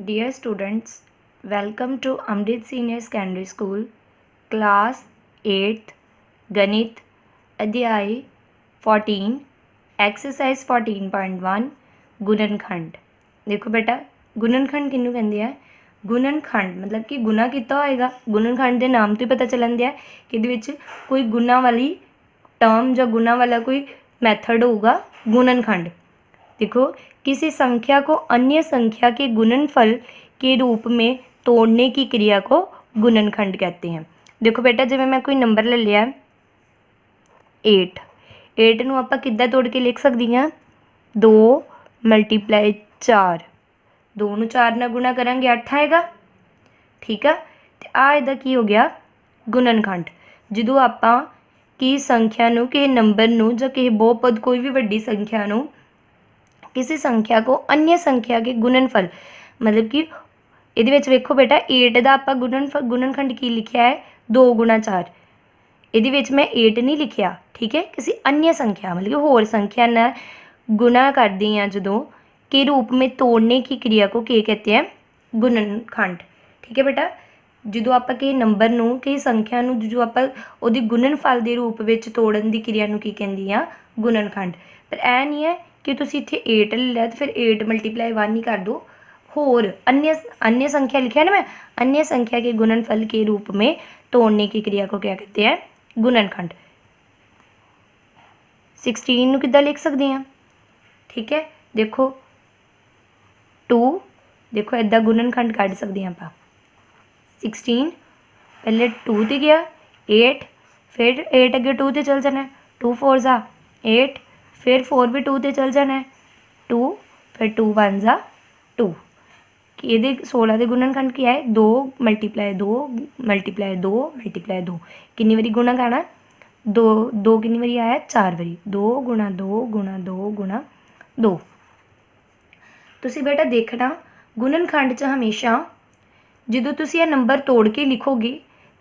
Dear students, welcome to Amrit Senior Secondary School, class 8th, गणित अध्याय 14, exercise 14.1 गुणनखंड। देखो बेटा, गुणनखंड किन्नू कहंदे आ? गुणनखंड मतलब कि गुना किता होएगा। गुणनखंड के नाम तो ही पता चलन दिया कि इहदे विच कोई गुना वाली टर्म या गुना वाला कोई मैथड होगा गुणनखंड। देखो, किसी संख्या को अन्य संख्या के गुणनफल के रूप में तोड़ने की क्रिया को गुणनखंड कहते हैं। देखो बेटा, जिवें मैं कोई नंबर ले लिया 8 नूं आपां किद्दां तोड़ के लिख सकदी हां? 2 × 4। 2 नूं 4 नाल गुणा करांगे 8 आएगा। ठीक है, ते आ इहदा की हो गया? गुणनखंड। जदों आपां की संख्या नूं, किसी नंबर नूं जां किसी बहुपद कोई भी वड्डी संख्या नूं किसी संख्या को अन्य संख्या के गुणनफल मतलब कि ਇਹਦੇ ਵਿੱਚ ਵੇਖੋ बेटा 8 ਦਾ ਆਪਾਂ गुणनखंड की लिखिया है 2 × 4। ਇਹਦੇ ਵਿੱਚ मैं 8 नहीं लिखिया। ठीक है, किसी अन्य संख्या मतलब कि होर संख्या न गुणा करदी हैं जदों के रूप में तोड़ने की क्रिया को क्या कहते हैं? गुणनखंड। ठीक है बेटा, ਜਦੋਂ ਆਪਾਂ ਕਿਸੇ ਨੰਬਰ ਨੂੰ ਕਿਸੇ ਸੰਖਿਆ ਨੂੰ ਜੋ ਆਪਾਂ ਉਹਦੀ ਗੁਣਨਫਲ ਦੇ ਰੂਪ ਵਿੱਚ ਤੋੜਨ ਦੀ ਕਿਰਿਆ ਨੂੰ ਕੀ ਕਹਿੰਦੀ ਆ? ਗੁਣਨਖੰਡ। ਪਰ ਇਹ ਨਹੀਂ ਹੈ कि तुसीं इत्थे 8 ले लिया तो फिर 8 × 1 ही कर दो। होर अन्य संख्या लिखा ना मैं, अन्य संख्या के गुणनफल के रूप में तोड़ने की क्रिया को क्या कहते हैं? गुणनखंड। 16 नूं किद्दां लिख सकते हैं? ठीक है, देखो 2, देखो इदा गुणनखंड कढ सकते हैं आप। 16 पहले 2 ते गया 8, फिर 8 अगे 2 ते चल जाना, 2 4 ज़ा 8, फिर 4 भी 2 ते चल जाना है 2, फिर 2 1 ज़ा 2। कि ये 16 के गुणनखंड क्या है? 2 × 2 × 2 × 2। कितनी बारी गुणा करना? 2 कितनी बारी आया? 4 बारी। 2 × 2 × 2 × 2। तुसी बेटा देखना गुणनखंड च हमेशा जो तुसी ये नंबर तोड़ के लिखोगे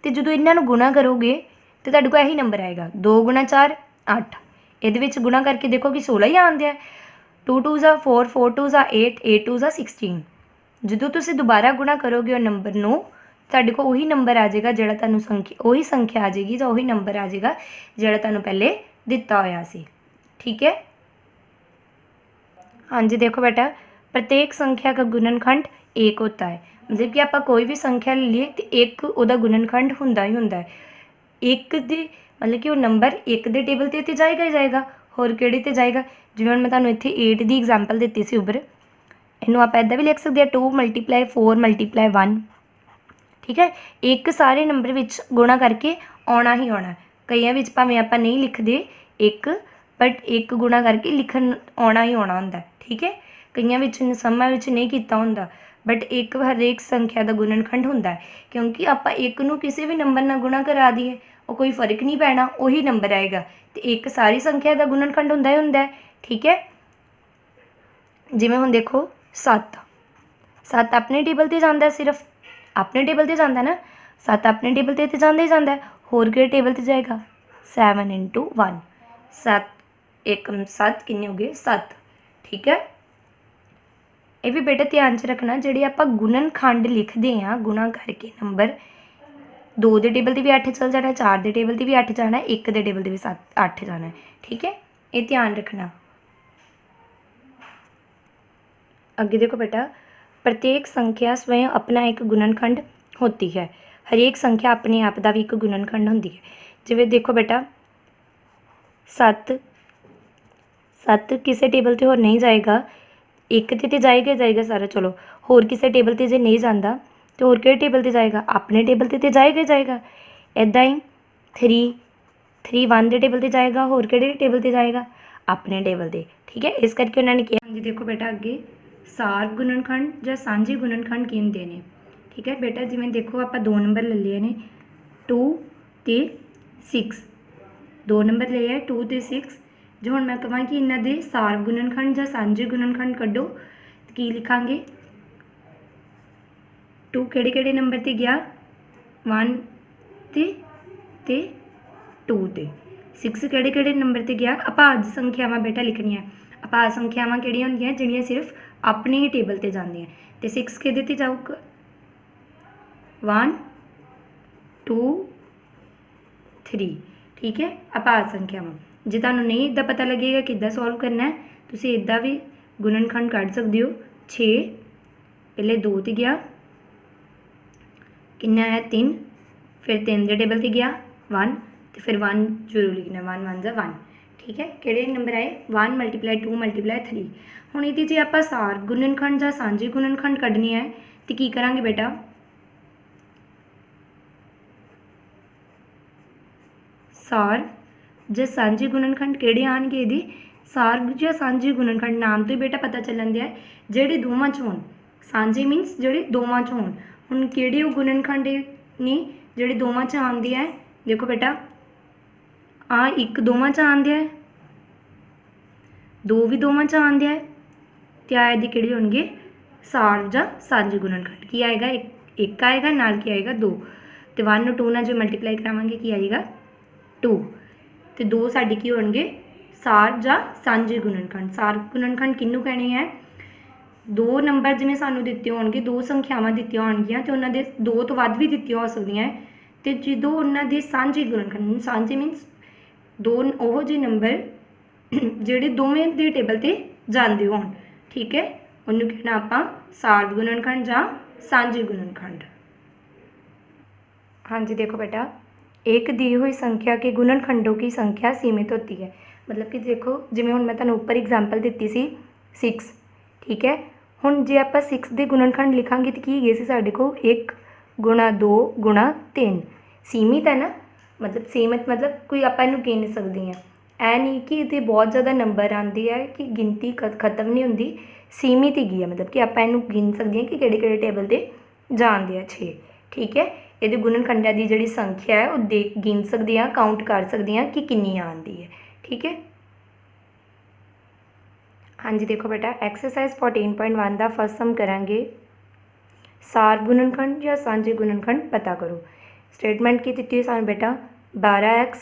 तो जो इन्हों गुणा करोगे तो तुहाडे कोल यही नंबर आएगा 2 × 4 8। ये गुणा करके देखो कि 16 ही आंदे है। 2 2 ज़ा 4, 4 2 ज़ा 8, 8 2 ज़ा 16। जो तुसी दोबारा गुणा करोगे और नंबर नूं तुहाडे कोल उही नंबर आ जाएगा जिहड़ा तुहानूं संख्या उही संख्या आ जाएगी जां उही नंबर आ जाएगा जिहड़ा तुहानूं पहले दिता होया सी। ठीक है, हाँ जी। देखो बेटा, प्रत्येक संख्या का गुणनखंड 1 होता है। मतलब कि आप कोई भी संख्या ले लिए तो एक उहदा गुणनखंड हुंदा ही हुंदा है। एक दी मतलब कि वो नंबर 1 दे टेबल ते जाएगा ही जाएगा। होर किहड़े ते जाएगा? जिवें हुण मैं तुहानूं इत्थे 8 दी एग्जाम्पल दित्ती सी उपर, इनू आप इदां भी लिख सकते हैं 2 × 4 × 1। ठीक है, एक सारे नंबर विच गुणा करके आना ही आना। कईयां विच भावें आपां नहीं लिखते एक, बट एक गुणा करके लिखन आना ही आना हुंदा है। ठीक है, कईयां विच समां विच नहीं कीता हुंदा, बट एक हरेक संख्या का गुणनखंड हुंदा है। क्योंकि आपां एक नूं किसी भी नंबर नाल गुणा करा दीए वो कोई फर्क नहीं पैना, उही नंबर आएगा। तो एक सारी संख्या का गुणनखंड हुंदा ही हुंदा है। ठीक है, जिवें हुण देखो 7 अपने टेबल ते जांदा है, सिर्फ अपने टेबल ते जांदा ना। 7 अपने टेबल ते जांदा ही जांदा है। होर किहड़े टेबल ते जाएगा? 7 × 1 7 1 7 किन्ने हो गए? 7। ठीक है, ये भी बेटा ध्यान च रखना जिहड़े आपां गुणनखंड लिखते हैं गुणा करके नंबर 2 के टेबल पर भी 8 चल जाना, 4 के टेबल पर भी 8 जाना, 1 के टेबल पर भी 8 जाना है। ठीक है, ये ध्यान रखना। आगे देखो बेटा, प्रत्येक संख्या स्वयं अपना एक गुणनखंड होती है। हर एक संख्या अपने आप का भी एक गुणनखंड होती है। जिवें देखो बेटा 7 किसी टेबल पर होर नहीं जाएगा, एक ते जाएगा ही जाएगा सारा। चलो, होर किसी टेबल पर जे नहीं जाता तो होर किहड़े टेबल पर जाएगा? अपने टेबल पर तो जाएगा ही जाएगा। इदा ही 3 1 के टेबल पर जाएगा, होर किहड़े टेबल पर जाएगा? अपने टेबल पर। ठीक है, इस करके उन्होंने कहा। जी देखो बेटा, अगे सार गुणनखंड या सांझे गुणनखंड की होंदे ने। ठीक है बेटा, जिवें देखो आप 2 नंबर ले लिए ने 2 ते 6, 2 नंबर ले लिया 2 ते 6। जो हुण मैं कहां कि इन्हां दे सार गुणनखंड या सांझे गुणनखंड कड्ढो तो की लिखांगे? 2 किहड़े नंबर ते गया? 1 ते 2 ते। 6 किहड़े नंबर ते गया? आपां अज संख्यावां बेटा लिखनियां। ਅਪਾਹਜ ਸੰਖਿਆਵਾਂ ਕਿਹੜੀਆਂ ਹੁੰਦੀਆਂ ਜਿਹੜੀਆਂ ਸਿਰਫ ਆਪਣੇ ਹੀ ਟੇਬਲ ਤੇ ਜਾਂਦੀਆਂ ਤੇ 6 ਕਿਹਦੇ ਤੇ ਜਾਊਗਾ 1 2 3 ठीक है। ਅਪਾਹਜ ਸੰਖਿਆਵਾਂ ਜੇ ਤੁਹਾਨੂੰ ਨਹੀਂ ਇੱਦਾਂ ਪਤਾ ਲੱਗੇਗਾ ਕਿੱਦਾਂ ਸੋਲਵ ਕਰਨਾ ਹੈ ਤੁਸੀਂ ਇੱਦਾਂ ਵੀ ਗੁਣਨਖੰਡ ਕੱਢ ਸਕਦੇ ਹੋ 6 ਪਹਿਲੇ 2 ਤੇ ਗਿਆ कितना है 3 फिर 3 के टेबल से गया 1 तो फिर 1 जरूर लिखना 1 1 जा 1 ठीक है। किहड़े नंबर आए 1 मल्टीप्लाई 2 मल्टीप्लाई 3 हुण इहदी जे आपां सार गुणनखंड जां सांझे गुणनखंड कढनी है तो की करांगे बेटा सार जां सांझे गुणनखंड किहड़े आउणगे इहदे सार जां सांझे गुणनखंड नाम तो ही बेटा पता चलन दिया जिहड़े दोवां चों होण सांझे मीनस जिहड़े दोवां चों होण ਹੁਣ ਕਿਹੜੇ ਉਹ ਗੁਣਨਖੰਡ ਨੇ ਜਿਹੜੇ ਦੋਵਾਂ 'ਚ ਆਉਂਦੇ ਹੈ ਦੇਖੋ ਬੇਟਾ ਆ ਇੱਕ ਦੋਵਾਂ 'ਚ ਆਉਂਦੇ ਹੈ ਦੋ ਵੀ ਦੋਵਾਂ 'ਚ ਆਉਂਦੇ ਹੈ ਤੇ ਆ ਇਹਦੇ ਕਿਹੜੇ ਹੋਣਗੇ ਸਾਰ ਜਾਂ ਸਾਂਝੇ ਗੁਣਨਖੰਡ ਕੀ ਆਏਗਾ ਇੱਕ ਆਏਗਾ ਨਾਲ ਕੀ ਆਏਗਾ 2 ਤੇ 1 ਨੂੰ 2 ਨਾਲ ਜੇ ਮਲਟੀਪਲਾਈ ਕਰਾਵਾਂਗੇ ਕੀ ਆਏਗਾ 2 ਤੇ 2 ਸਾਡੇ ਕੀ ਹੋਣਗੇ ਸਾਰ ਜਾਂ ਸਾਂਝੇ ਗੁਣਨਖੰਡ ਸਾਰ ਗੁਣਨਖੰਡ ਕਿਹਨੂੰ ਕਹਿਣੇ ਹੈ ਦੋ ਨੰਬਰ ਜਿਵੇਂ ਸਾਨੂੰ ਦਿੱਤੇ ਹੋਣਗੇ ਦੋ ਸੰਖਿਆਵਾਂ ਦਿੱਤੀਆਂ ਹੋਣਗੀਆਂ ਤੇ ਉਹਨਾਂ ਦੇ ਦੋ ਤੋਂ ਵੱਧ ਵੀ ਦਿੱਤੀਆਂ ਹੋ ਸਕਦੀਆਂ ਤੇ ਜਦੋਂ ਉਹਨਾਂ ਦੇ ਸਾਂਝੇ ਗੁਣਨਖੰਡ ਸਾਂਝੇ ਮੀਨਸ ਦੋ ਉਹ ਜਿਹੇ ਨੰਬਰ ਜਿਹੜੇ ਦੋਵੇਂ ਦੇ ਟੇਬਲ ਤੇ ਜਾਂਦੇ ਹੋਣ ਠੀਕ ਹੈ ਉਹਨੂੰ ਕਹਿਣਾ ਆਪਾਂ ਸਾਰ गुणनखंड ਜਾਂ ਸਾਂਝੇ गुणनखंड। हाँ जी देखो बेटा एक दी हुई संख्या के गुणनखंडों की संख्या सीमित होती है मतलब कि देखो जिवें हुण मैं तुहानूं उपर एग्जाम्पल दित्ती सी 6 ठीक है। ਹੁਣ ਜੇ ਆਪਾਂ 6 ਦੇ ਗੁਣਨਖੰਡ ਲਿਖਾਂਗੇ ਤਾਂ ਕੀ ਹੈਗੇ ਸੀ ਸਾਡੇ ਕੋਲ 1 ਗੁਣਾ 2 ਗੁਣਾ 3 ਸੀਮਿਤ ਹੈ ਨਾ ਮਤਲਬ ਸੀਮਿਤ ਮਤਲਬ ਕੋਈ ਆਪਾਂ ਇਹਨੂੰ ਗਿਣ ਸਕਦੇ ਹਾਂ ਐ ਨਹੀਂ ਕਿ ਇਹਦੇ ਬਹੁਤ ਜ਼ਿਆਦਾ ਨੰਬਰ ਆਉਂਦੇ ਆ ਕਿ ਗਿਣਤੀ ਖਤਮ ਨਹੀਂ ਹੁੰਦੀ ਸੀਮਿਤ ਹੀ ਹੈ ਮਤਲਬ ਕਿ ਆਪਾਂ ਇਹਨੂੰ ਗਿਣ ਸਕਦੇ ਹਾਂ ਕਿ ਕਿਹੜੇ ਕਿਹੜੇ ਟੇਬਲ 'ਤੇ ਜਾਂਦੇ ਆ 6 ਠੀਕ ਹੈ। ਇਹਦੇ ਗੁਣਨਖੰਡਾਂ ਦੀ ਜਿਹੜੀ ਸੰਖਿਆ ਹੈ ਉਹ ਗਿਣ ਸਕਦੇ ਹਾਂ ਕਾਊਂਟ ਕਰ ਸਕਦੇ ਹਾਂ ਕਿ ਕਿੰਨੀ ਆਉਂਦੀ ਹੈ ठीक है। हाँ जी देखो बेटा एक्सरसाइज 14.1 का फर्स्ट सम करांगे सार गुणनखंड या सांझे गुणनखंड पता करो। स्टेटमेंट की दी है सानू बेटा 12x,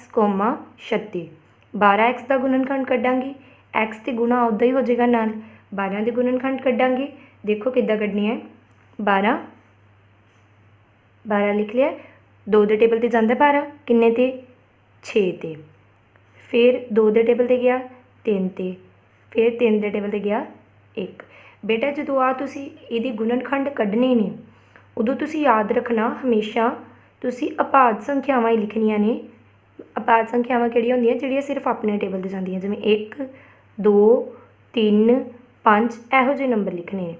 36 12x का गुणनखंड कढ़ांगे x तो गुणा उदा ही हो जाएगा नाल 12 के गुणनखंड कढ़ांगे देखो किद्दां कढ़नी है 12 लिख लिया 2 के टेबल ते जांदा 12 किन्ने ते 6 ते फिर 2 के टेबल ते गया 3 ते फिर 3 के टेबल ते गया 1 बेटा जो आ तुसी इहदी गुणनखंड कढ़ने ने उदों तुसी याद रखना हमेशा तुसी अपाहज संख्यावां ही लिखनियां ने। अपाहज संख्यावां किहड़ियां होंदियां जिहड़ियां सिर्फ अपने टेबल ते जांदियां जिवें 1 2 3 5 इहो ਜਿਹੇ नंबर लिखने ने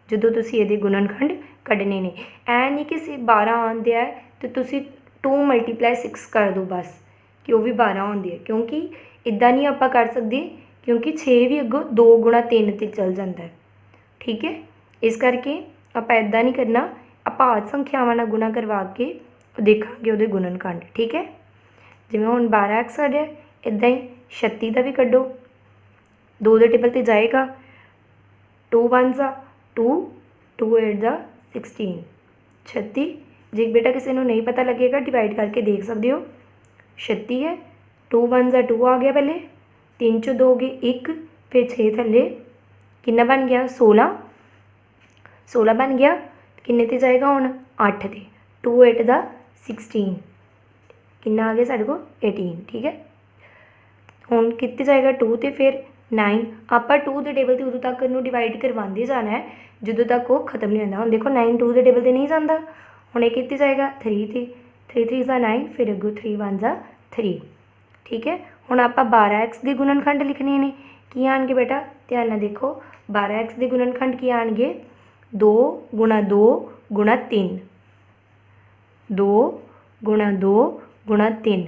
ਜਦੋਂ तुसी इहदे गुणनखंड कढ़ने ने ऐ नहीं कि 12 आंदे है तो तुसी 2 मल्टीप्लाई 6 कर दो बस कि वह भी 12 आउंदी है क्योंकि इदां नहीं आपां कर सकदे क्योंकि 6 भी अगों 2 गुणा 3 ते चल जाता है ठीक है। इस करके आपां इदां नहीं करना अपाहज संख्यावां नाल गुणा करवा के देखांगे उहदे गुणनखंड ठीक है। जिवें हुण 12x आ जाए इदां ही 36 का भी कड्डो 2 के टेबल ते जाएगा 2 1 जा 2 2 8 जा 16 36 जे बेटा किसी को नहीं पता लगेगा डिवाइड करके देख सकते हो 36 है 2 1 जा 2 आ गया पहले 3 चो 2 गए 1 फिर 6 थले कितना बन गया 16 बन गया किन्ने ते जाएगा हुण 8 ते 2 8 दा 16 कितना आ गया साढ़े को 18 ठीक है। हुण कितने जाएगा 2 ते फिर 9 आपां 2 के टेबल ते उदों तक इनू डिवाइड करवाते जाना है जदों तक वो खत्म नहीं होंदा। हुण देखो 9 2 के टेबल ते नहीं जाता हुण ये कितने जाएगा 3 ते 3 3 जा 9 फिर अगों 3 1 जा 3 ठीक है। हुण आपां 12x के गुणनखंड लिखने ने की आएंगे बेटा ध्यान नाल देखो 12x के गुणनखंड की आएंगे 2 गुणा 2 गुणा 3 2 गुणा 2 गुणा 3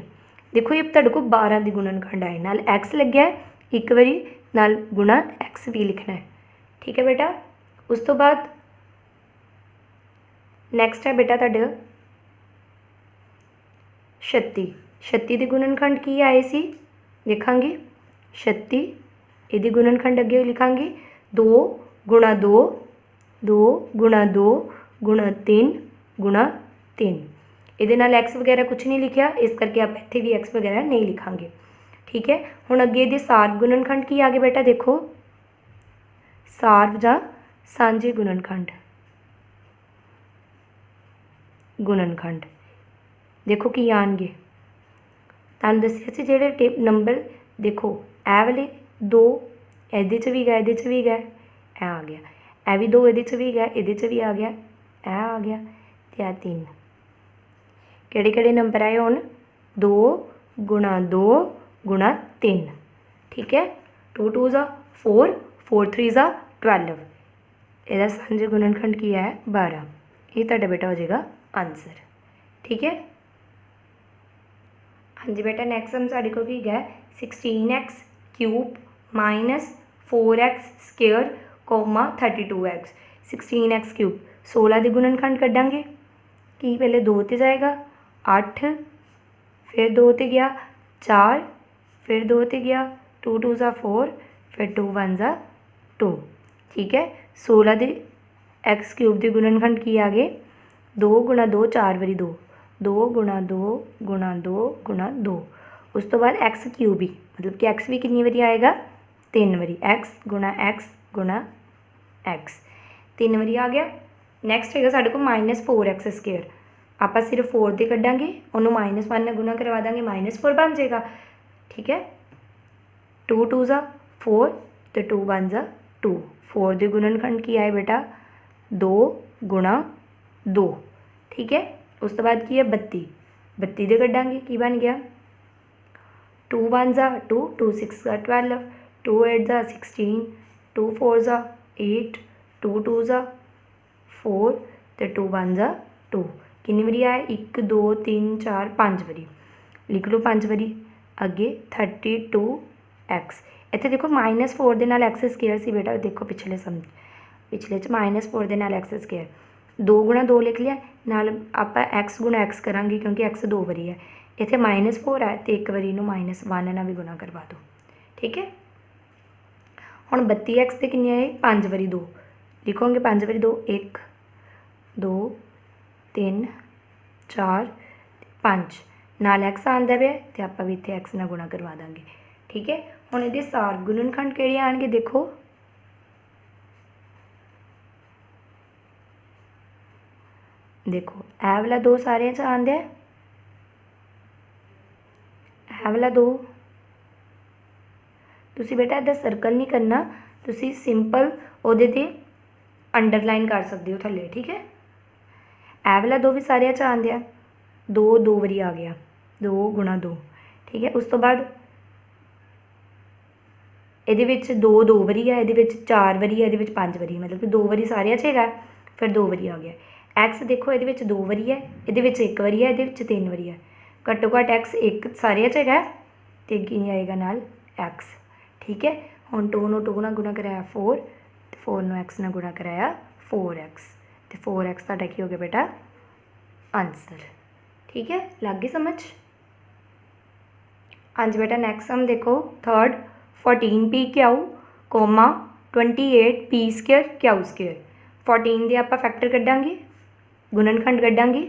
देखो ये तुहाडे कोल 12 के गुणनखंड आए नाल x लग्या एक बारी नाल गुणा x भी लिखना है ठीक है बेटा। उस तो बाद नैक्सट है बेटा तुहाडे 36 36 के गुणनखंड की आए सी लिखांगे 36 ये गुणनखंड अगे लिखांगे 2 गुणा 2 2 गुणा 2 गुणा 3 गुणा 3 ये एक्स वगैरह कुछ नहीं लिखा इस करके आप इत्थे भी एक्स वगैरह नहीं लिखांगे ठीक है। हुण अगे ये सार गुणनखंड की आ गए बेटा देखो सार्व जां सांझे गुणनखंड। गुणनखंड देखो की आएंगे, तुहानूं दस्सिया सी जिहड़े नंबर देखो ए वाले दो इहदे च भी गए, इहदे च भी गए, ए आ गया, ए भी दो इहदे च भी गए, इहदे च भी आ गया, ए आ गया ते आ 3। किहड़े किहड़े नंबर आए हुण? 2 गुणा 2 गुणा 3, ठीक है। 2 2 ज़ा 4, 4 3 ज़ा 12, ਇਹਦਾ ਸਾਂਝੇ ਗੁਣਨਖੰਡ ਕੀ ਹੈ 12। ਇਹ ਤੁਹਾਡਾ ਬੇਟਾ ਹੋ ਜਾਏਗਾ आंसर, ठीक है। हाँ जी बेटा नैक्सट सम साढ़े को की है 16x cube minus 4x square comma 32x। 16x cube 16 के गुणनखंड कढ़ांगे कि पहले 2 ते जाएगा 8, फिर 2 ते गया 4, फिर 2 ते गया 2 2 ज़ा 4, फिर 2 1 ज़ा 2, ठीक है। 16 के x क्यूब के गुणनखंड की आ गए 2 गुणा 2 4 वारी 2, 2 गुणा 2 गुणा 2 गुणा 2, उस तो बाद एक्स क्यूब ही मतलब कि एक्स भी कितनी वारी आएगा 3 वारी, एक्स गुणा एक्स 3 वारी आ गया। नैक्सट है साढ़े को -4x स्केयर, आप सिर्फ 4 के कढ़ांगे उन्होंने -1 ने गुणा करवा देंगे -4 बन जाएगा, ठीक है। 2 2 ज़ा 4 तो 2 1 ज़ा 2, 4 के गुणनखंड की आए बेटा 2 गुणा 2, ठीक है। उस तो बाद की है 32, 32 के कढ़ांगे की बन गया 2 1 ज़ा 2, 2 6 ज़ा 12, 2 8 ज़ा 16, 2 4 ज़ा 8, 2 2 ज़ा 4 तो 2 1 ज़ा 2, कितनी वारी आए 1 2 3 4 5 वारी, लिख लो 5 वारी। अगे 32x, इतने देखो -4 के नाल एक्स स्केयर सी बेटा, देखो पिछले पिछले च -4 के नाल एक्स स्केयर, 2 गुणा 2 लिख लिया, नाल आप एक्स गुणा एक्स करांगे क्योंकि एक्स 2 वारी है, इतने -4 है तो एक बारी -1 ना भी गुणा करवा दो, ठीक है। हुण 32x से कितनी आए 5 वारी 2, लिखोगे 5 वारी 2 1 2 3 4 5, नाल एक्स आंदा पे तो आप भी इतने एक्स ना गुणा करवा देंगे, ठीक है। हुण इहदे सार गुणनखंड किहड़े आउणगे देखो, देखो ए वाला 2 सारे च आंदा है, ए वाला 2 तुसी बेटा इधर सर्कल नहीं करना, तुसी सिंपल उहदे ते अंडरलाइन कर सकते हो थल्ले, ठीक है। ए वाला 2 भी सारे च आंदा है, 2 2 वारी आ गया 2 गुणा 2, ठीक है। उस तो बाद ਇਹਦੇ ਵਿੱਚ 2 2 ਵਾਰੀ है, ਇਹਦੇ ਵਿੱਚ 4 ਵਾਰੀ है, ਇਹਦੇ ਵਿੱਚ 5 ਵਾਰੀ, मतलब कि 2 ਵਾਰੀ ਸਾਰਿਆਂ 'ਚ ਹੈਗਾ, फिर 2 ਵਾਰੀ आ गया। एक्स देखो ਇਹਦੇ ਵਿੱਚ 2 ਵਾਰੀ है, ਇਹਦੇ ਵਿੱਚ 1 ਵਾਰੀ है, ਇਹਦੇ ਵਿੱਚ 3 ਵਾਰੀ है, घट्टो घट एक्स 1 सारिਆਂ 'ਚ ਹੈਗਾ ਤੇ ਕੀ ਆਏਗਾ ਨਾਲ एक्स, ठीक है। ਹੁਣ 2 ਨੂੰ 2 ਨਾਲ ਗੁਣਾ ਕਰਾਇਆ 4 ਤੇ 4 ਨੂੰ x ਨਾਲ ਗੁਣਾ ਕਰਾਇਆ 4x ਤੇ 4x ਤੁਹਾਡਾ ਕੀ ਹੋ ਗਿਆ ਬੇਟਾ आंसर, ठीक है। लग गई समझ? हाँ जी बेटा नैक्सट सम देखो third 14p q comma 28p square q square. 14 के आप फैक्टर कढ़ांगे गुणनखंड कढ़ांगे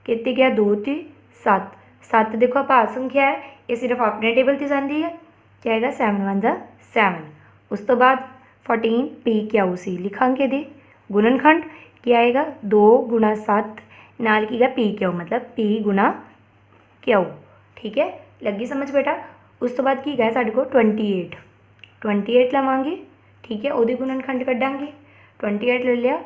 कितने गया 2 ते 7, 7 देखो आभार संख्या है ये सिर्फ अपने टेबल से जाती है, क्या आएगा 7 1 ज़ा 7। उस तो बाद 14p क्यू सी लिखांगे दे गुणनखंड क्या आएगा 2 गुणा 7 नाल की पी क्यू मतलब p गुणा क्यू, ठीक है। लगी समझ बेटा? उस तो बाद की है साढ़े को 28 लवांगे, ठीक है। वो गुणनखंड कढ़ांगे 28 ले लिया,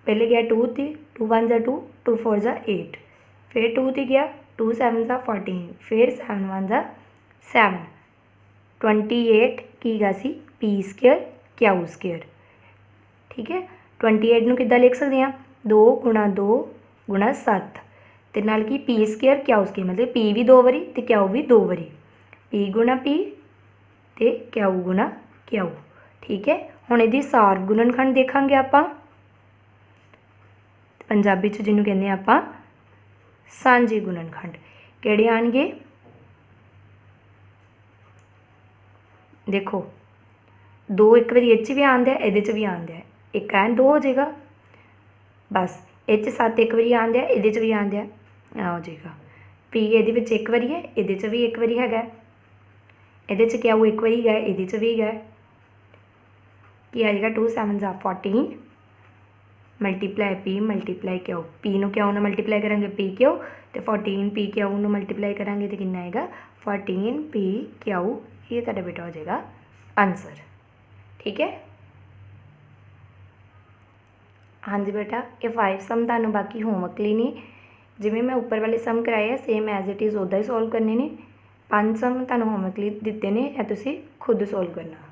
पहले गया 2 थी 2 1 ज़ा 2 2 4 ज़ा 8, फिर 2 थी गया 2 7 ज़ा 14, फिर 7 1 ज़ा 7। 28 की गा c p square q square, ठीक है। 28 नूं किद्दां लिख सकते हैं 2 गुणा 7 ते नाल की पी स्केयर क्यू स्केयर मतलब पी भी 2 वारी ते क्यू भी 2 वारी, पी गुणा पी ते क्यू गुणा क्यू, ठीक है। हुण इहदी सार गुणनखंड देखांगे आपां, पंजाबी च जिन्हों कहते हैं आपां सांझे गुणनखंड किहड़े आउणगे देखो 2 एक बारी इह च भी आंदा है इहदे च भी आंदा है, एक ऐन 2 हो जाएगा बस, इह 7 एक बारी आंदा है इहदे च भी आंदा है आ हो जाएगा। पी इहदे विच एक बारी है इहदे च भी एक बारी हैगा, इहदे च क्यू एक बारी है इहदे च भी है, ਕੀ ਆਏਗਾ 2 7 14 ਮਲਟੀਪਲਾਈ ਪੀ ਮਲਟੀਪਲਾਈ ਕਿਊ, ਪੀ ਨੂੰ ਕਿਊ ਨਾਲ ਮਲਟੀਪਲਾਈ ਕਰਾਂਗੇ ਪੀ ਕਿਊ, ਅਤੇ 14 ਪੀ ਕਿਊ ਨੂੰ ਮਲਟੀਪਲਾਈ ਕਰਾਂਗੇ ਤਾਂ ਕਿੰਨਾ ਆਏਗਾ 14 ਪੀ ਕਿਊ। ਇਹ ਤੁਹਾਡਾ ਬੇਟਾ ਹੋ ਜਾਏਗਾ ਆਨਸਰ। ਠੀਕ ਹੈ। ਹਾਂਜੀ ਬੇਟਾ, ਇਹ 5 ਸਮ ਤੁਹਾਨੂੰ ਬਾਕੀ ਹੋਮਵਰਕ ਲਈ ਨੇ, ਜਿਵੇਂ ਮੈਂ ਉੱਪਰ ਵਾਲੇ ਸਮ ਕਰਾਏ ਆ ਸੇਮ ਐਜ਼ ਇਟ ਇਜ਼ ਉੱਦਾਂ ਹੀ ਸੋਲਵ ਕਰਨੇ ਨੇ। 5 ਸਮ ਤੁਹਾਨੂੰ ਹੋਮਵਰਕ ਲਈ ਦਿੱਤੇ ਨੇ, ਇਹ ਤੁਸੀਂ ਖੁਦ ਸੋਲਵ ਕਰਨਾ।